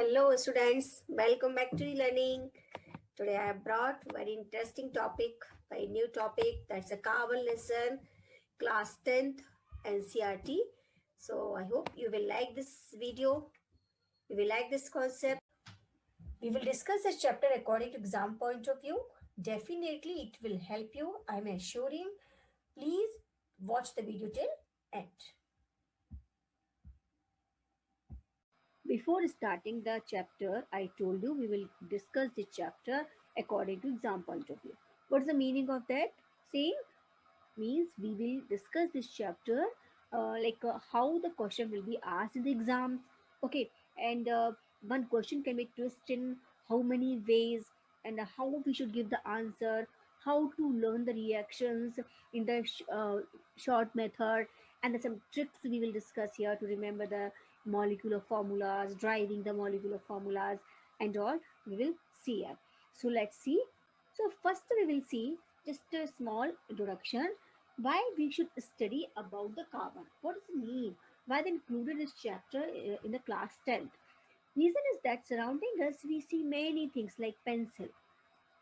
Hello, students. Welcome back to learning. Today, I have brought very interesting topic, very new topic. That's a carbon lesson, class 10th NCRT. So, I hope you will like this video. You will like this concept. We will discuss this chapter according to exam point of view. Definitely, it will help you. I'm assuring. Please watch the video till end. Before starting the chapter, I told you we will discuss the chapter according to exam point of view. What's the meaning of that? Saying means we will discuss this chapter how the question will be asked in the exams. Okay, and one question can be twisted in how many ways and how we should give the answer, how to learn the reactions in the short method, and some tricks we will discuss here to remember the molecular formulas, driving the molecular formulas, and all we will see here. So let's see. So first we will see just a small introduction why we should study about the carbon. What does it mean? Why they included this chapter in the class 10th? Reason is that surrounding us we see many things like pencil.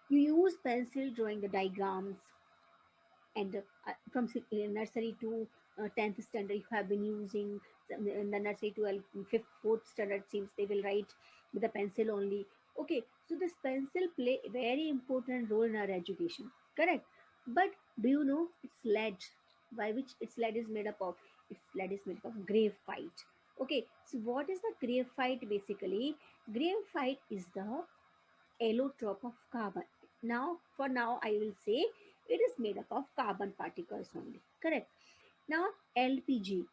You use pencil drawing the diagrams, and from nursery to 10th standard you have been using in the nursery to 5th 4th standard seems they will write with a pencil only. Okay, so this pencil play a very important role in our education, correct? But do you know it's lead, by which its lead is made up of? Its lead is made up of graphite. Okay, so what is the graphite? Basically graphite is the allotrope of carbon. Now, for now, I will say it is made up of carbon particles only. Correct. Now, LPG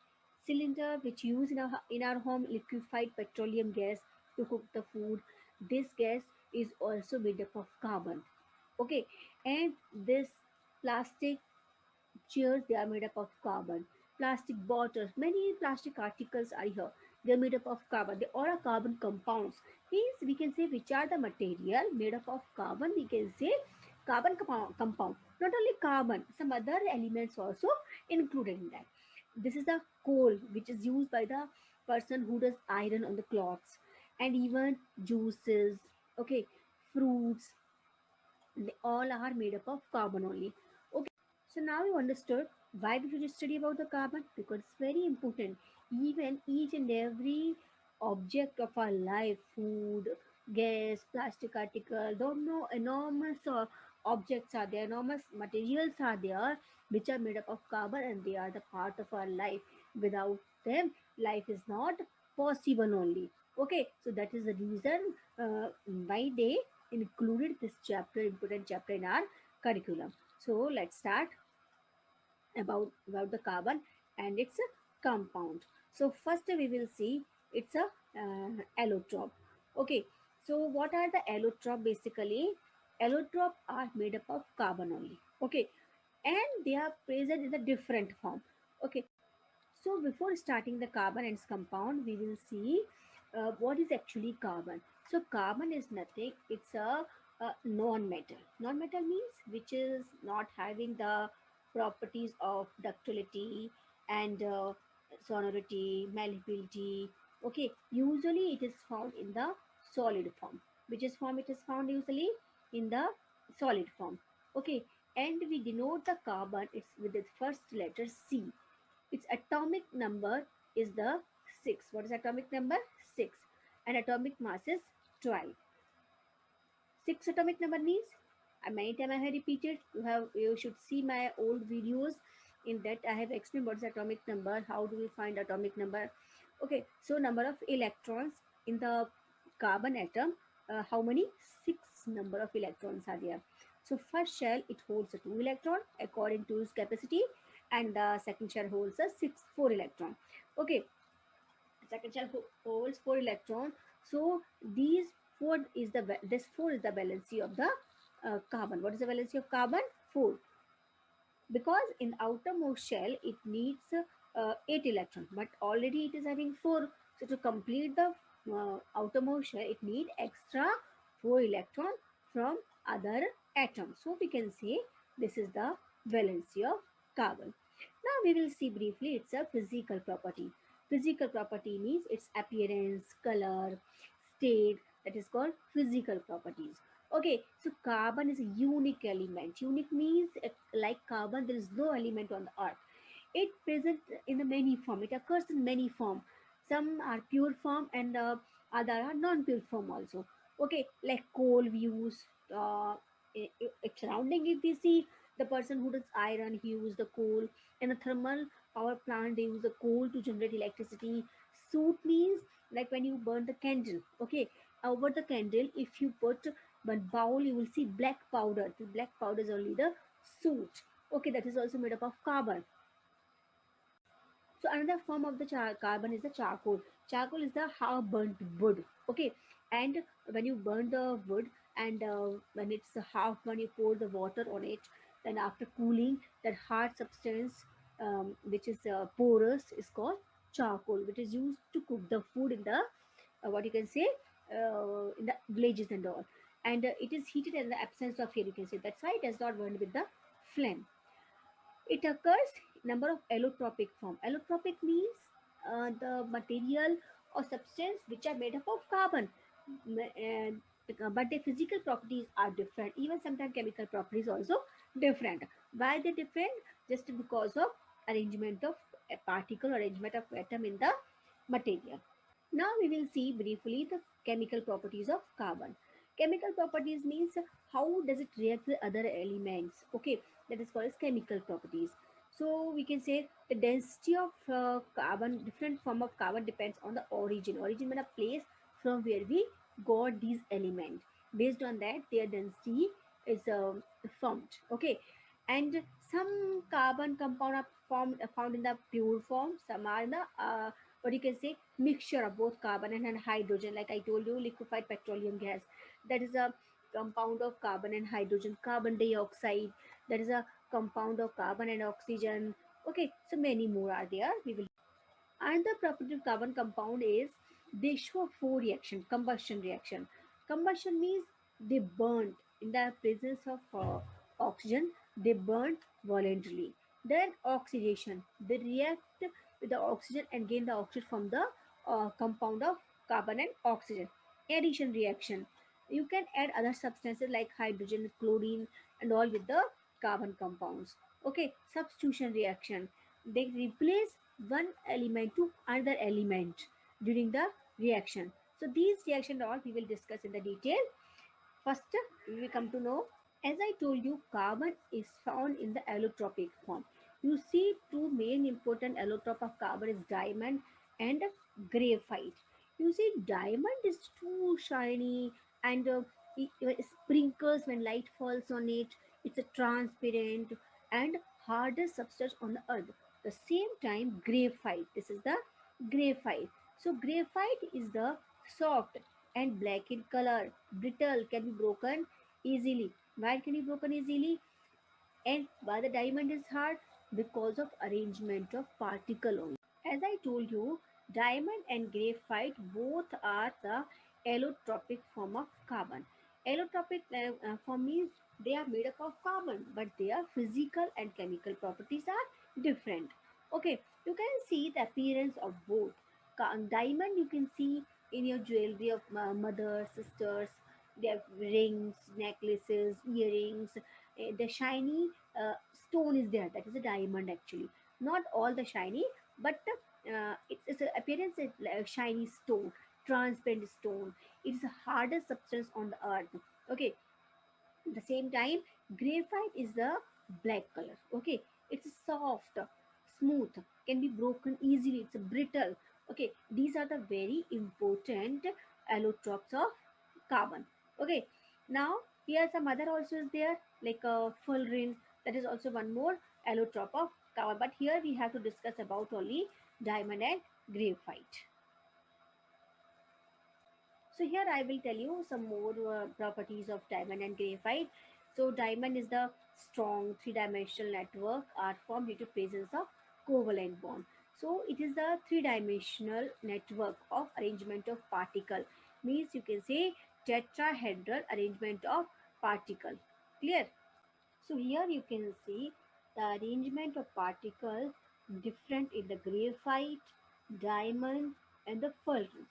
cylinder, which use in our home liquefied petroleum gas to cook the food. This gas is also made up of carbon. Okay, and this plastic chairs, they are made up of carbon. Plastic bottles, many plastic articles are here. They are made up of carbon. They all are carbon compounds. Means we can say which are the material made up of carbon. We can say carbon compound. Not only carbon, some other elements also included in that. This is the coal which is used by the person who does iron on the cloths, and even juices. Okay, fruits. They all are made up of carbon only. So now you understood why we should study about the carbon, because it's very important. Even each and every object of our life, food, gas, plastic article, don't know enormous objects are there, enormous materials are there which are made up of carbon, and they are the part of our life. Without them, life is not possible only. Okay, so that is the reason why they included this chapter, important chapter in our curriculum. So let's start about the carbon and its compound. So first we will see it's a allotrope. Okay, so what are the allotrope? Basically allotrope are made up of carbon only. Okay, and they are present in a different form. Okay, so before starting the carbon and its compound, we will see what is actually carbon. So carbon is nothing, it's a non-metal. Non-metal means which is not having the properties of ductility and sonority, malleability. Okay, usually it is found in the solid form. Which is form it is found usually in the solid form. Okay, and we denote the carbon, it's with the first letter C. Its atomic number is the 6. What is atomic number? 6. And atomic mass is 12. 6 atomic number means, many times I have repeated, you should see my old videos. In that I have explained what is atomic number, how do we find atomic number. Okay, so number of electrons in the carbon atom, how many? 6 number of electrons are there. So first shell, it holds a 2 electron according to its capacity, and the second shell holds a 4 electron. Okay, second shell holds 4 electron. So these 4 is the this 4 is the valency of the carbon. What is the valency of carbon? 4. Because in outermost shell it needs 8 electrons, but already it is having 4. So to complete the outermost shell, it need extra 4 electron from other atoms. So we can say this is the valency of carbon. Now we will see briefly its a physical property. Physical property means its appearance, color, state, that is called physical properties. Okay, so carbon is a unique element. Unique means like carbon, there is no element on the earth. It present in the many form. It occurs in many form. Some are pure form and other are non-pure form also. Okay, like coal we use. If surrounding it, we see the person who does iron, he use the coal. In a thermal power plant, they use the coal to generate electricity. Soot means like when you burn the candle. Okay, over the candle, if you put one bowl, you will see black powder. The black powder is only the soot. Okay, that is also made up of carbon. So another form of the carbon is the charcoal. Charcoal is the half burnt wood. Okay, and when you burn the wood and when it's half burnt, you pour the water on it. Then after cooling, that hard substance which is porous is called charcoal, which is used to cook the food in the what you can say in the villages and all. And it is heated in the absence of air. You can say that's why it does not burn with the flame. It occurs number of allotropic form. Allotropic means the material or substance which are made up of carbon, and but their physical properties are different. Even sometimes chemical properties also different. Why they different? Just because of arrangement of a particle, arrangement of atom in the material. Now we will see briefly the chemical properties of carbon. Chemical properties means how does it react with other elements. Okay, that is called as chemical properties. So we can say the density of carbon, different form of carbon depends on the origin. Origin means a place from where we got these elements. Based on that, their density is formed. Okay, and some carbon compound are found in the pure form. Some are in the what you can say mixture of both carbon and hydrogen. Like I told you, liquefied petroleum gas, that is a compound of carbon and hydrogen. Carbon dioxide, that is a compound of carbon and oxygen. Okay, so many more are there. We will. Another property of carbon compound is they show four reaction, combustion reaction. Combustion means they burn in the presence of oxygen. They burn voluntarily. Then oxidation, they react with the oxygen and gain the oxygen from the compound of carbon and oxygen. Addition reaction, you can add other substances like hydrogen, chlorine, and all with the carbon compounds. Okay, substitution reaction, they replace one element to another element during the reaction. So these reactions all we will discuss in the detail. First, we will come to know, as I told you, carbon is found in the allotropic form. You see two main important allotrope of carbon is diamond and graphite. You see diamond is too shiny and it sprinkles when light falls on it. It's a transparent and hardest substance on the earth. The same time graphite, this is the graphite. So graphite is the soft and black in color, brittle, can be broken easily. Why can be broken easily? And why the diamond is hard? Because of arrangement of particle only. As I told you, diamond and graphite both are the allotropic form of carbon. Allotropic form means they are made up of carbon, but their physical and chemical properties are different. Okay, you can see the appearance of both. Diamond you can see in your jewelry of mother, sisters. They have rings, necklaces, earrings. The shiny stone is there. That is a diamond actually. Not all the shiny, but it's an appearance is like a shiny stone, transparent stone. It is the hardest substance on the earth. Okay, at the same time, graphite is the black color. Okay, it's soft, smooth, can be broken easily. It's a brittle. Okay, these are the very important allotropes of carbon. Okay, now here some other also is there like a fullerene. That is also one more allotrope of carbon. But here we have to discuss about only diamond and graphite. So here I will tell you some more properties of diamond and graphite. So diamond is the strong three-dimensional network are formed due to presence of covalent bond. So it is the three-dimensional network of arrangement of particle. Means you can say tetrahedral arrangement of particle. Clear? So here you can see the arrangement of particle different in the graphite, diamond and the fullerene.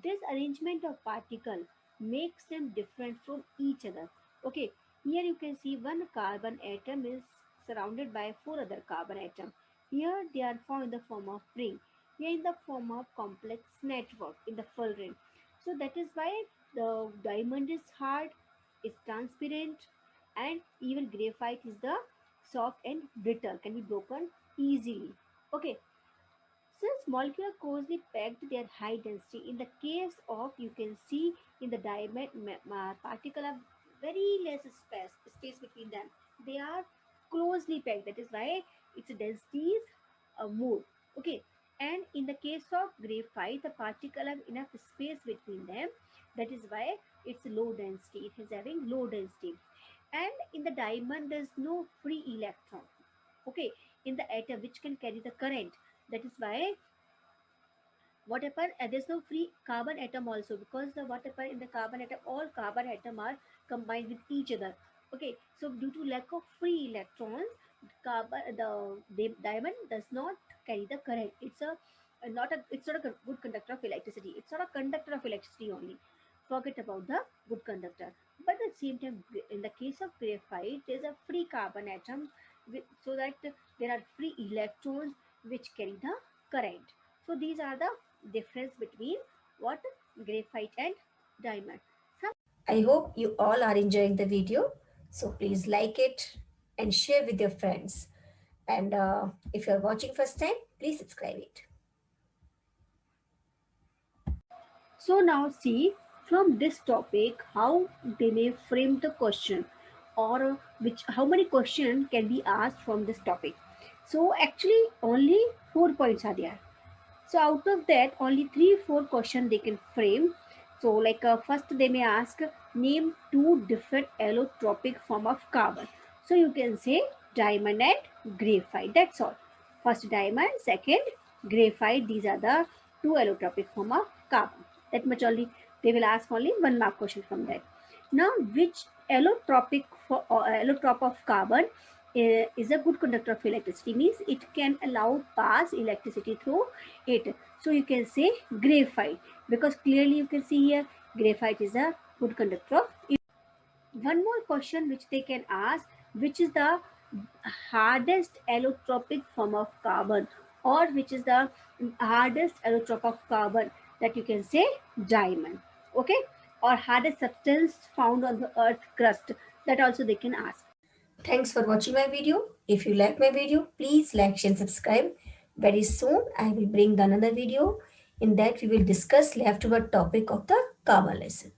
This arrangement of particle makes them different from each other. Okay, here you can see one carbon atom is surrounded by four other carbon atoms. Here they are found in the form of ring. Here in the form of complex network in the full ring. So that is why the diamond is hard, is transparent, and even graphite is the soft and brittle, can be broken easily. Okay, since molecules are closely packed, their high density. In the case of, you can see in the diamond particle have very less space between them. They are closely packed. That is why its density is more. Okay. And in the case of graphite, the particle have enough space between them. That is why it's low density. It is having low density. And in the diamond, there is no free electron. Okay. In the atom, which can carry the current. That is why whatever there's no free carbon atom also, because the whatever in the carbon atom, all carbon atom are combined with each other. Okay, so due to lack of free electrons, carbon the diamond does not carry the current. It's not a good conductor of electricity. It's not a conductor of electricity only. Forget about the good conductor. But at the same time, in the case of graphite, there's a free carbon atom so that there are free electrons which carry the current. So these are the difference between what graphite and diamond. I hope you all are enjoying the video. So please like it and share with your friends. And if you are watching first time, please subscribe it. So now see from this topic how they may frame the question, or which how many questions can be asked from this topic. So actually only 4 points are there. So out of that, only 3 4 questions they can frame. So like first they may ask, name two different allotropic form of carbon. So you can say diamond and graphite. That's all. First diamond, second graphite. These are the two allotropic form of carbon. That much only. They will ask only 1 mark question from that. Now, which allotrope of carbon is a good conductor of electricity? Means it can allow pass electricity through it. So you can say graphite, because clearly you can see here graphite is a good conductor of. One more question which they can ask, which is the hardest allotropic form of carbon, or which is the hardest allotrope of carbon? That you can say diamond. Okay, or hardest substance found on the earth crust. That also they can ask. Thanks for watching my video. If you like my video, please like, share, and subscribe. Very soon, I will bring another video. In that, we will discuss leftover topic of the carbon lesson.